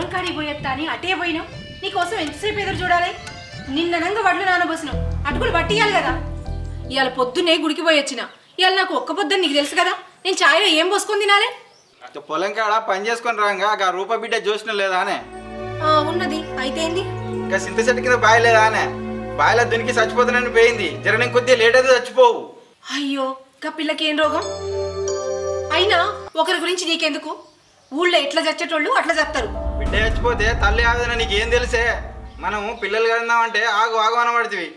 పొలం కాడికి పోయేస్తా అని అటే పోయినావు. నీకోసం ఎంతసేపు ఎదురు చూడాలి? నిన్ననంగా వడ్లు నానబోసినావు, అటుకులు పట్టియాలి కదా. ఇవాళ పొద్దున్నే గుడికి పోయి వచ్చిన. ఇవాళ నాకు ఒక్క పొద్దున్న నీకు తెలుసు కదా, నేను ఛాయలో ఏం పోసుకొని తినాలి? పొలం కాడ పని చేసుకొని రాగా ఆ రూప బిడ్డ చూసిన లేదా అనే ఉన్నది. అయితే ఏంది? ఇంకా సింత చెట్టు కింద బావి లేదా అనే బావిలో దునికి చచ్చిపోతానని పోయింది. జరగడం కొద్దిగా లేట్ అయితే చచ్చిపోవు. అయ్యో, కా పిల్లకి ఏం రోగం? అయినా ఒకరి గురించి నీకెందుకు? ఊళ్ళో ఎట్లా చచ్చేటోళ్ళు అట్లా చెప్తారు. బిడ్డ చచ్చిపోతే తల్లి ఆవేదన నీకేం తెలిసే? మనం పిల్లలు కడదామంటే ఆగు ఆగు అనబడుతుంది.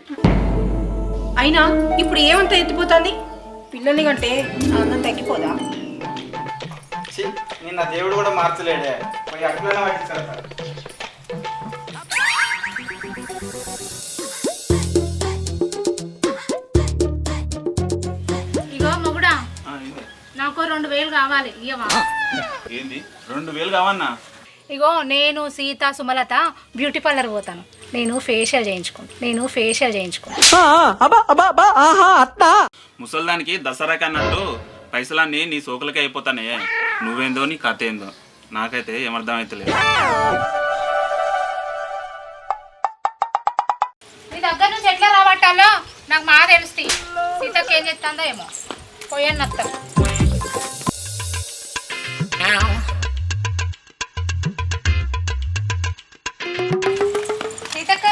అయినా ఇప్పుడు ఏమంతా ఎత్తిపోతుంది? పిల్లల్ని కంటే ఆనందం తగ్గిపోదా? నిన్న దేవుడు కూడా మార్చలేడే, పోయి అట్లనే పట్టించారు. ఇగో మొగుడా, నాకు 2000 కావాలి, ఇయ్యవా? ఏంది 2000 కావన్నా? ఇగో నేను సీత సుమలత బ్యూటీ పార్లర్ పోతాను. నేను ఫేషియల్ చేయించుకుంటాను. ముసల్దానికి దసరాకి అన్నట్టు పైసలన్నీ నీ సోకులకే అయిపోతానే. నువ్వేందో నీ కథ ఏందో నాకైతే ఏమర్థం అవుతలేదు. నీ దగ్గర నుంచి ఎట్లా రాబట్టాలో నాకు మా తెలుస్తాయి. సీతకి ఏం చెప్తాందో ఏమో, పోయాను నత్తం. సీతక్క,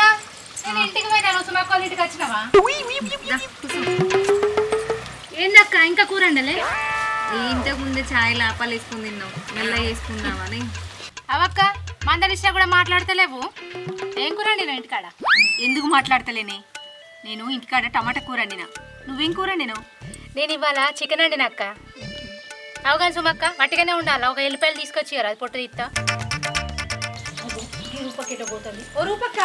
నేను ఇంటికి పోయినాను, సుమక్క ఇంటికి వచ్చినావా? ఏందక్క ఇంకా కూర అండలే? ఇంతకు ముందే ఛాయ్ లాపాలు వేసుకుని తిన్నావు, మెల్ల వేసుకుందామని. అవక్క మందలిస్టా కూడా మాట్లాడతలేవు. ఏం కూర వండినావు ఇంటికాడ? ఎందుకు మాట్లాడతలేనే? నేను ఇంటికాడ టమాటా కూర వండినా. నువ్వేం కూర వండినావు? నేను ఇవాళ చికెన్ వండిన అక్క. అవగాని సుమక్క వట్టిగానే ఉండాలి. ఒక ఎల్లిపాయలు తీసుకొచ్చి అది పొట్టు తీస్తా. పోతుంది. ఓ రూపక్క,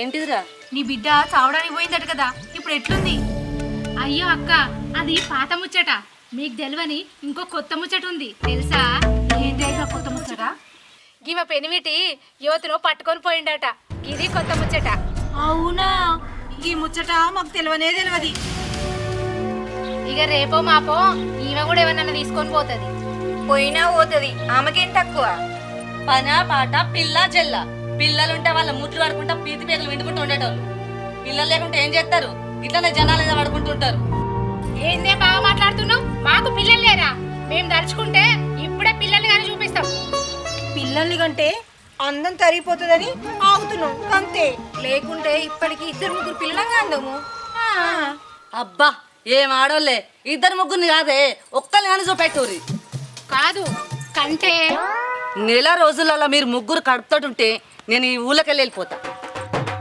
ఏంటిదిరా? నీ బిడ్డ చావడానికి పోయిందట కదా, ఇప్పుడు ఎట్లుంది? అయ్యో అక్క, అది పాత ముచ్చట. మీకు తెలియని ఇంకో కొత్త ముచ్చట ఉంది తెలుసా? ఏంటేగా కొత్త ముచ్చట? గివ పెనిమిటి యువతను పట్టుకొని పోయిండట. ఇది కొత్త ముచ్చట. అవునా? ఈ ముచ్చట మాకు తెలియదు. ఇక రేపో మాపో ఈమె కూడా ఏమన్నా తీసుకొని పోతుంది. పోయినా పోతుంది, ఆమెకేం తక్కువ? పనా పాట పిల్ల జల్ల. పిల్లలుంటే వాళ్ళ ముట్లు పడుకుంటా పీతి పేర్లు వింటుకుంటూ ఉండేటోళ్ళు. పిల్లలు లేకుంటే ఏం చేస్తారు? ఇట్లనే జనాలు ఏదో పడుకుంటుంటారు. ఏందే బాగా మాట్లాడుతున్నావు? మాకు పిల్లలు లేరా? మేము దలుచుకుంటే ఇప్పుడే పిల్లల్ని కానీ చూపిస్తాం. పిల్లల్ని కంటే అందం తరిగిపోతుందని ఆగుతున్నాం అంతే. లేకుంటే ఇప్పటికి 2-3 పిల్లలంగా అందము. అబ్బా, ఏం ఆడోళ్ళే! 2-3 కాదే, ఒక్కరిని కానీ చూపెట్టూరి. కాదు కంటే నెల రోజులలో మీరు 3 కడుపుతోటుంటే నేను ఈ ఊళ్ళకెళ్ళి వెళ్ళిపోతా.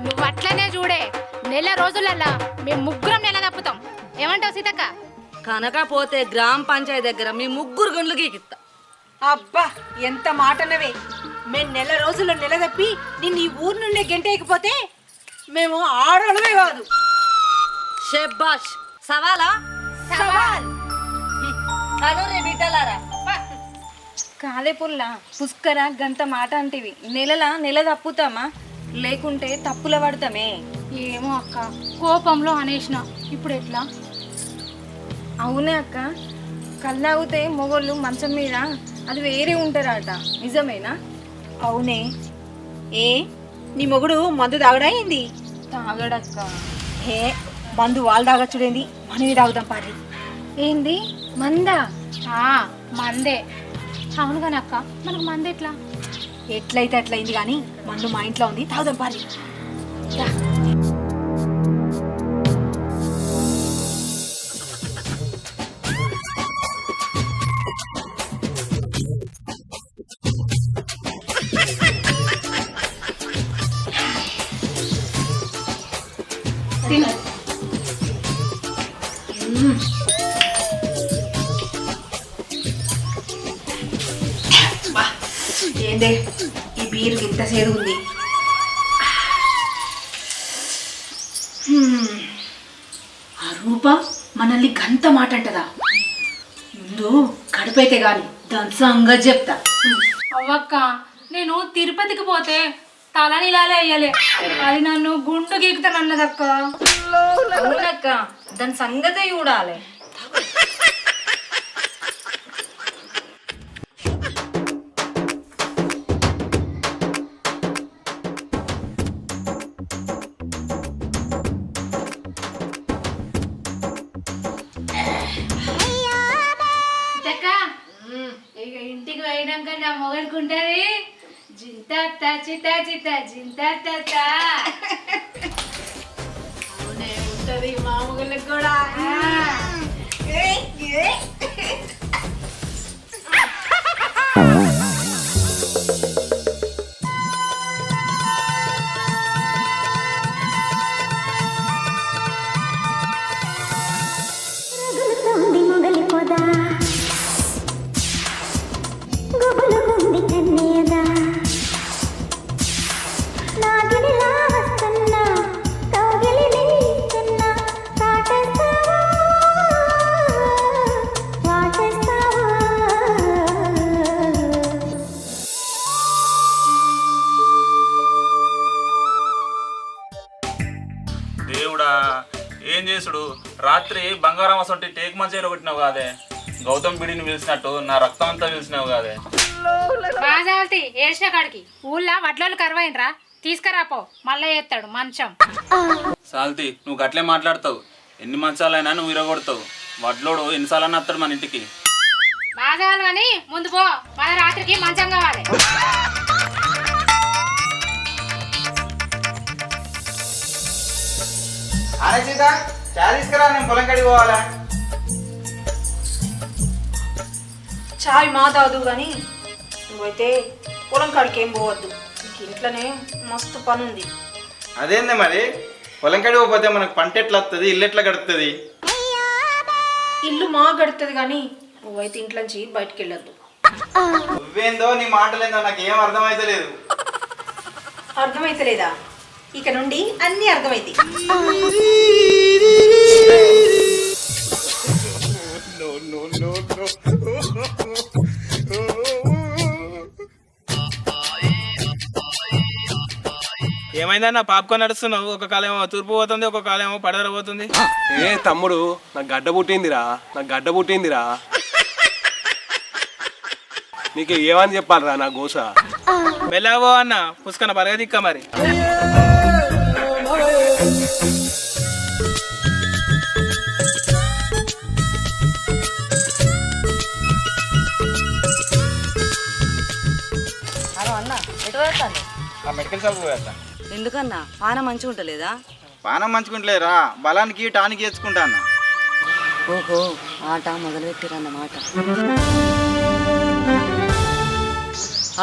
నువ్వు అట్లనే చూడే. నెల రోజులల్లా మేము 3 నెల తప్పుతాం. ఏమంటావు సీతక్క? కనకపోతే గ్రామ పంచాయతీ దగ్గర మీ 3 గుండ్లు గీకిస్తా. అబ్బా, ఎంత మాటనవే! మేము నెల రోజుల్లో నెల తప్పి నిన్ను ఈ ఊరు నుండి గెంటేయకపోతే మేము ఆడోళ్ళమే కాదు. షెబ్బాష్! సవాలా? సవాల్! హలో రే బిడ్డలారా, కాలే పుల్ల పుష్కర గంత మాట అంటివి. నెల తప్పుతామా? లేకుంటే తప్పుల పడతామే. ఏమో అక్క, కోపంలో అనేసిన. ఇప్పుడు ఎట్లా? అవునే అక్క, కళ్ళాగితే మొగోళ్ళు మంచం మీద అది వేరే ఉంటారట, నిజమేనా? అవునే. ఏ నీ మొగుడు మందు తాగడాయింది? తాగడక్క. హే, మందు వాళ్ళు తాగచ్చుడేంది, మనమే తాగుదాం పారి. ఏంది మందా? మందే. అవును కానీ అక్క, మనకు మంది ఎట్లా? ఎట్లయితే అట్లయింది కానీ మందు మా ఇంట్లో ఉంది, తాగుదాం పారి. ఏందే ఈ బీరు ఇంత సేదు ఉంది? ఆ రూప మనల్ని గంత మాట అంటదా? ముందు కడుపైతే గాని దాని సంగతి చెప్తా. అవ్వక్క, నేను తిరుపతికి పోతే తలనిలాలే అయ్యలే, అది నన్ను గుండు గీకుతానన్నదక్క. అవునక్క, దాని సంగతే చూడాలి. ఎట్లుంటది జింత చిత చిత జింత అవునే ఉంటది మామూలుకి కూడా. దేవుడా ఏం చేసుడు రాత్రి బంగారం వసంటి టేక్ మంచి కొట్టినావు కాదే గౌతమ్ బిడిని పిలిచినట్టు నా రక్తం అంతా పిలిచినావు కాదే బాజాల్తి ఏడ్చిన కాడికి ఊళ్ళో వడ్లోళ్ళు కరువైనరా తీసుకురాపో మళ్ళీ చేస్తాడు మంచం. సాల్తి నువ్వు గట్లే మాట్లాడతావు ఎన్ని మంచాలైనా నువ్వు ఇరగొడతావు వడ్లోడు ఎన్నిసార్లు వస్తాడు మన ఇంటికి బాజాలు అని ముందు పో మన రాత్రికి మంచం కావాలి. అనే సీత చాయ్ తీసుకురా, నేను పొలం కడిగి పోవాలా. చాయ్ మా తాదు కానీ నువ్వైతే పొలం కాడికి ఏం పోవద్దు. నీకు ఇంట్లోనే మస్తు పని ఉంది. అదేంది మరి, పొలం కడిగి పోతే మనకు పంట ఎట్లా వస్తుంది, ఇల్లు ఎట్లా గడుస్తుంది? ఇల్లు మా గడుతుంది కానీ నువ్వైతే ఇంట్లోంచి బయటికి వెళ్ళొద్దు. నువ్వేందో నీ మాటలేందో నాకు ఏం అర్థమైతలేదు. అర్థమైతలేదా? ఇక నుండి అన్నీ అర్థమైతాయి. ఏమైందన్నా పాప్కార్న్ నడుస్తున్నావు? ఒక కాలేమో తూర్పు పోతుంది, ఒక కాలేమో పడదర పోతుంది. ఏ తమ్ముడు, నాకు గడ్డ పుట్టిందిరా. నీకు ఏమని చెప్పాలరా నా గోస? మెల్లవో అన్న పుష్కన పరగదిక్క మరి. హలో అన్న ఎటు వెళ్తాను? ఆ మెడికల్ షాప్ పోయేస్తా. ఎందుకన్నా పాన మంచిగా ఉంటలేదా? పానం మంచుకుంటలేరా, బలానికి టానికి వేసుకుంటా అన్న. ఓహో ఆట మొదలుపెట్టిరన్నమాట.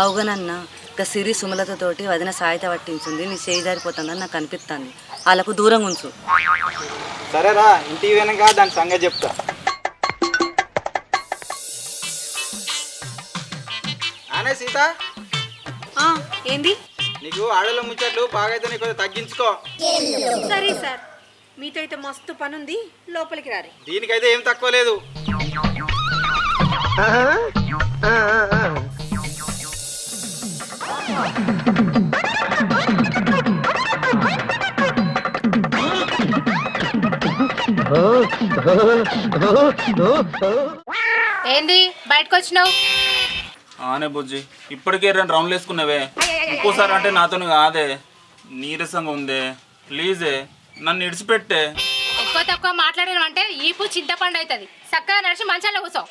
అవుగనన్న ఇక సిరి సుమలతతోటి వదిన సాయిత పట్టించింది. నీ చేయి జారిపోతుందని నాకు అనిపిస్తుంది. వాళ్ళకు దూరంగా ఉంచు. సరేరా, ఇంటికి వెనక దాని సంగతి చెప్తా. అనే సీత, ఏంది? నీకు ఆడల ముచ్చట్లు బాగైతే నీకు తగ్గించుకో. సరే సార్, మీతో అయితే మస్తు పని ఉంది, లోపలికి రారి. దీనికైతే ఏం తక్కువ లేదు. ఏంది బయటకు వచ్చినావు? ఆనే బుజ్జి ఇప్పటికే 2 రౌండ్లు వేసుకున్నావే, ఇంకోసారి అంటే నాతో కాదే, నీరసంగా ఉందే, ప్లీజే నన్ను ఇడిచిపెట్టే. ఎక్కువ తక్కువ మాట్లాడిన అంటే ఈపు చింతపండు అవుతుంది. చక్కగా నడిచి మంచాల్లో కూర్చో.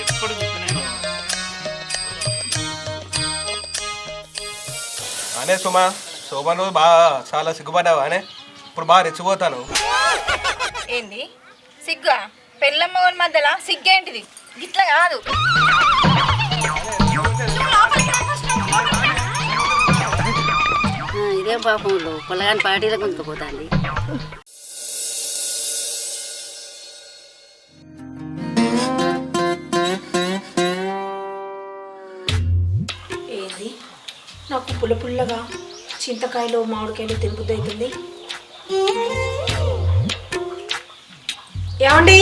ఎప్పుడు చెప్పినాను. అనే సుమా, శోభన్ రోజు బాగా చాలా సిగ్గుపడ్డావు అనే. ఇప్పుడు బాగా రెచ్చిపోతాను. ఏంది సిగ్గా? పెళ్ళమ్మ వాళ్ళ మధ్యలో సిగ్గేంటిది? గిట్ల కాదు. ఇదే పాపంలో పొలగాని పార్టీలకు కొంటుకుపోతాంది. ఏంది? నాకు పుల్లగా చింతకాయలు మామిడికాయలు తిరుగుద్దు అవుతుంది. ఏమండి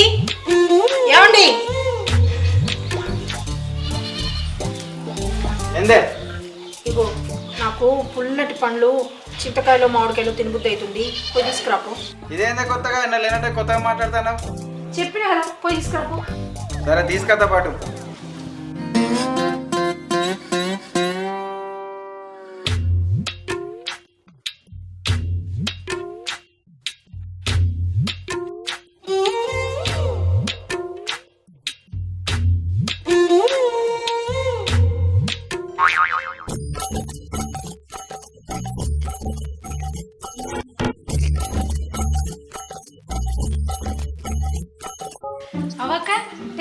ఏందే? ఇగో నాకు పుల్లటి పండ్లు చింతకాయలు మామిడికాయలు తినబుద్ధి అవుతుంది, పోయి తీసుకురాపు. ఇదేందే కొత్తగా, ఎన్న లేనంటే కొత్తగా మాట్లాడతాను. చెప్పినా కదా, పోయి తీసుకురాపు. సరే తీసుకొస్తా పాటు.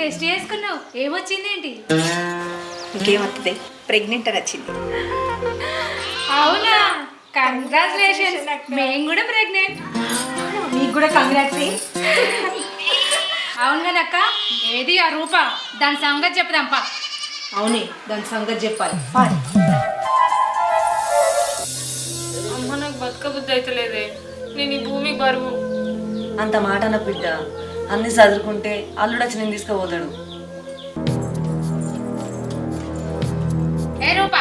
టెస్ట్ చేసుకున్నావు ఏమొచ్చింది ఏంటి? ఇంకేమవుతుంది, ప్రెగ్నెంట్ అని వచ్చింది. అవునా, కంగ్రాచులేషన్స్. మేము కూడా ప్రెగ్నెంట్. మీకు కూడా కంగ్రాట్స్. అవును కదక్క, ఏది ఆ రూప, దాని సంగతి చెప్దాంపా. అవునే, దాని సంగతి చెప్పాలి. అమ్మ నాకు బతకబుద్ధి అయితలేదే, నేను ఈ భూమి బరువు. అంత మాట నా బిడ్డ, అన్ని చదువుకుంటే అల్లుడు వచ్చి నేను తీసుకుపోతాడు. ఏ రూప,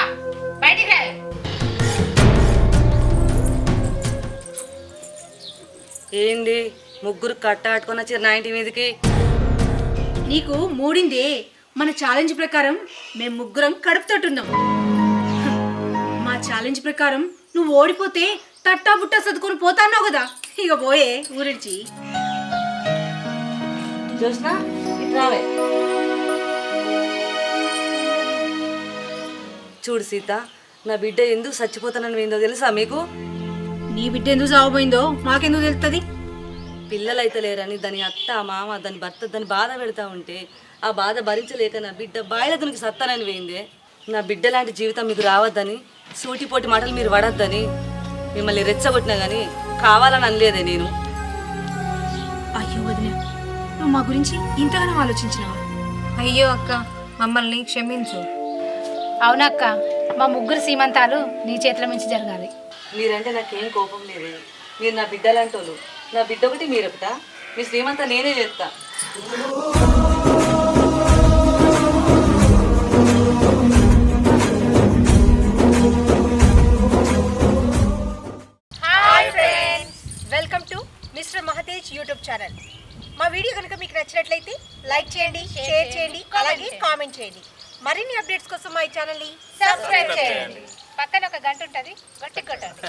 బయటికి రా. ఏంది ముగ్గురు కట్ట ఆట్టుకొని వచ్చి నా ఇంటి మీదకి? నీకు మూడిందే. మన ఛాలెంజ్ ప్రకారం మేము ముగ్గురం కడుపుతోటున్నాం. మా ఛాలెంజ్ ప్రకారం నువ్వు ఓడిపోతే తట్టా బుట్టా సర్దుకొని పోతాన్నావు కదా, ఇక పోయే ఊరించి. చూసినా ఇట్రావే. చూడు సీత, నా బిడ్డ ఎందుకు చచ్చిపోతానని ఏందో తెలుసా మీకు? నీ బిడ్డ ఎందుకు సాగుపోయిందో మాకెందుకు తెలుస్తుంది? పిల్లలైతే లేరని దాని అత్త మామ దాని భర్త దాన్ని బాధ పెడతా ఉంటే ఆ బాధ భరించలేక నా బిడ్డ బాయిల దానికి సత్తానని పోయిందే. నా బిడ్డ లాంటి జీవితం మీకు రావద్దని, సూటిపోటి మాటలు మీరు పడద్దని మిమ్మల్ని రెచ్చగొట్టినా కానీ కావాలని అనలేదే నేను. అయ్యో వదిన, నువ్వు మా గురించి ఇంతగానో ఆలోచించినావా? అయ్యో అక్క, మమ్మల్ని క్షమించు. అవునక్క, మా ముగ్గురు సీమంతాలు నీ చేతుల మించి జరగాలి. మీరంటే నాకేం కోపం లేదే. మీరు నా బిడ్డ లాంటి వాళ్ళు. నా బిడ్డ ఒకటి మీరొకట. మీ శ్రీమంతా నేనే చేస్తా. Hi friends, welcome to mister Mahatej YouTube channel. మా వీడియో కనుక మీకు నచ్చినట్లయితే లైక్ చేయండి, షేర్ చేయండి, అలాగే కామెంట్ చేయండి. మరిన్ని అప్డేట్స్ కోసం మా ఛానల్ని సబ్స్క్రైబ్ చేయండి. పక్కన ఒక గంట ఉంటుంది, గట్టి కొట్టండి.